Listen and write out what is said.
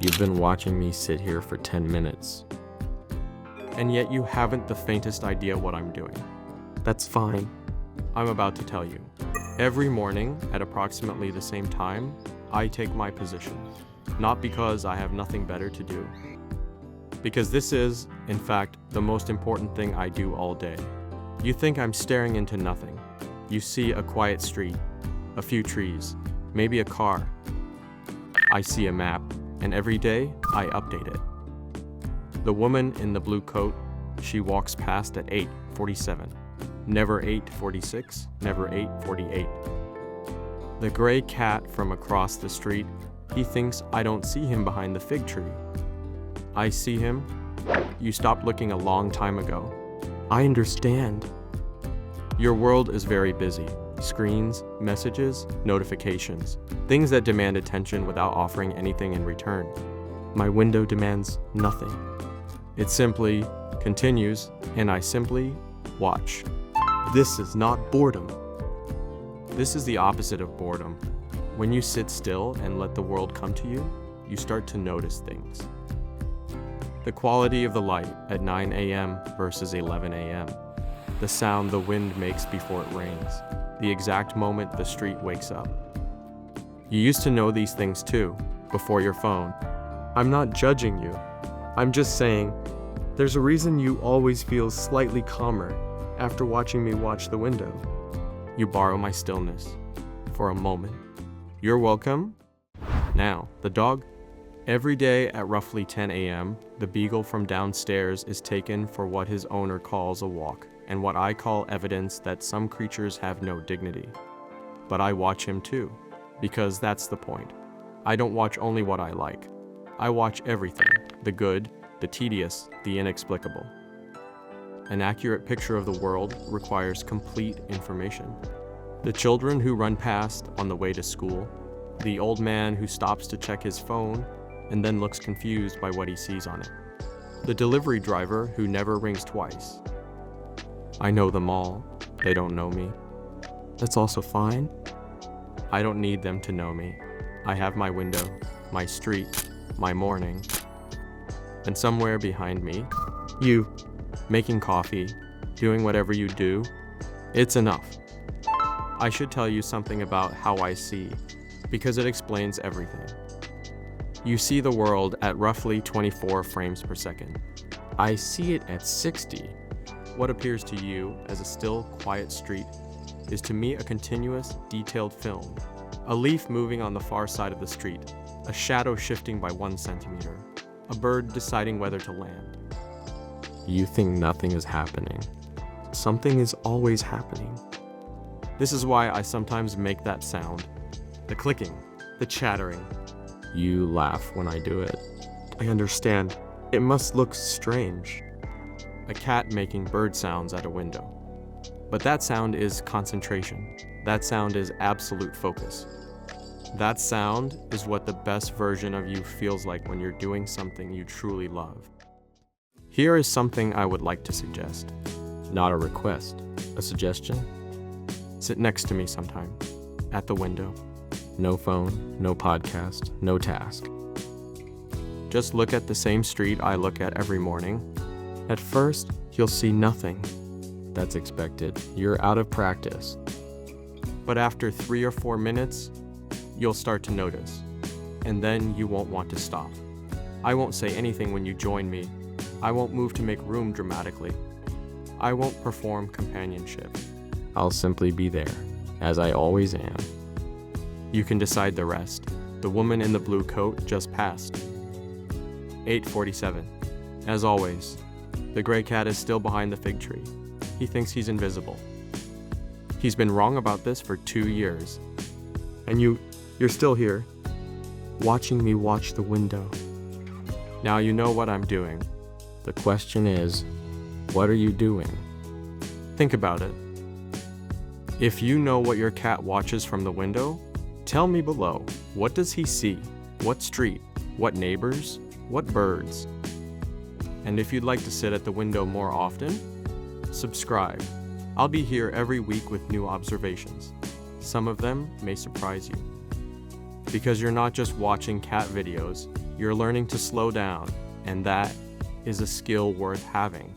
You've been watching me sit here for 10 minutes. And yet you haven't the faintest idea what I'm doing. That's fine. I'm about to tell you. Every morning, at approximately the same time, I take my position. Not because I have nothing better to do. Because this is, in fact, the most important thing I do all day. You think I'm staring into nothing. You see a quiet street, a few trees, maybe a car. I see a map, and every day, I update it. The woman in the blue coat, she walks past at 8:47. Never 8:46, never 8:48. The gray cat from across the street, he thinks I don't see him behind the fig tree. I see him. You stopped looking a long time ago. I understand. Your world is very busy. Screens, messages, notifications, things that demand attention without offering anything in return. My window demands nothing. It simply continues, and I simply watch. This is not boredom. This is the opposite of boredom. When you sit still and let the world come to you, you start to notice things. The quality of the light at 9 a.m. versus 11 a.m. The sound the wind makes before it rains. The exact moment the street wakes up. You used to know these things too, before your phone. I'm not judging you. I'm just saying, there's a reason you always feel slightly calmer after watching me watch the window. You borrow my stillness for a moment. You're welcome. Now, the dog. Every day at roughly 10 a.m., the beagle from downstairs is taken for what his owner calls a walk, and what I call evidence that some creatures have no dignity. But I watch him too, because that's the point. I don't watch only what I like. I watch everything, the good, the tedious, the inexplicable. An accurate picture of the world requires complete information. The children who run past on the way to school, the old man who stops to check his phone and then looks confused by what he sees on it, the delivery driver who never rings twice. I know them all. They don't know me. That's also fine. I don't need them to know me. I have my window, my street, my morning. And somewhere behind me, you, making coffee, doing whatever you do, it's enough. I should tell you something about how I see, because it explains everything. You see the world at roughly 24 frames per second. I see it at 60. What appears to you as a still, quiet street is to me a continuous, detailed film. A leaf moving on the far side of the street, a shadow shifting by 1 centimeter, a bird deciding whether to land. You think nothing is happening. Something is always happening. This is why I sometimes make that sound. The clicking, the chattering. You laugh when I do it. I understand. It must look strange. A cat making bird sounds at a window. But that sound is concentration. That sound is absolute focus. That sound is what the best version of you feels like when you're doing something you truly love. Here is something I would like to suggest. Not a request, a suggestion. Sit next to me sometime, at the window. No phone, no podcast, no task. Just look at the same street I look at every morning. At first, you'll see nothing. That's expected. You're out of practice. But after 3 or 4 minutes, you'll start to notice. And then you won't want to stop. I won't say anything when you join me. I won't move to make room dramatically. I won't perform companionship. I'll simply be there, as I always am. You can decide the rest. The woman in the blue coat just passed. 8:47. As always, the gray cat is still behind the fig tree. He thinks he's invisible. He's been wrong about this for 2 years. And you're still here, watching me watch the window. Now you know what I'm doing. The question is, what are you doing? Think about it. If you know what your cat watches from the window, tell me below. What does he see? What street? What neighbors? What birds? And if you'd like to sit at the window more often, subscribe. I'll be here every week with new observations. Some of them may surprise you. Because you're not just watching cat videos, you're learning to slow down, and that is a skill worth having.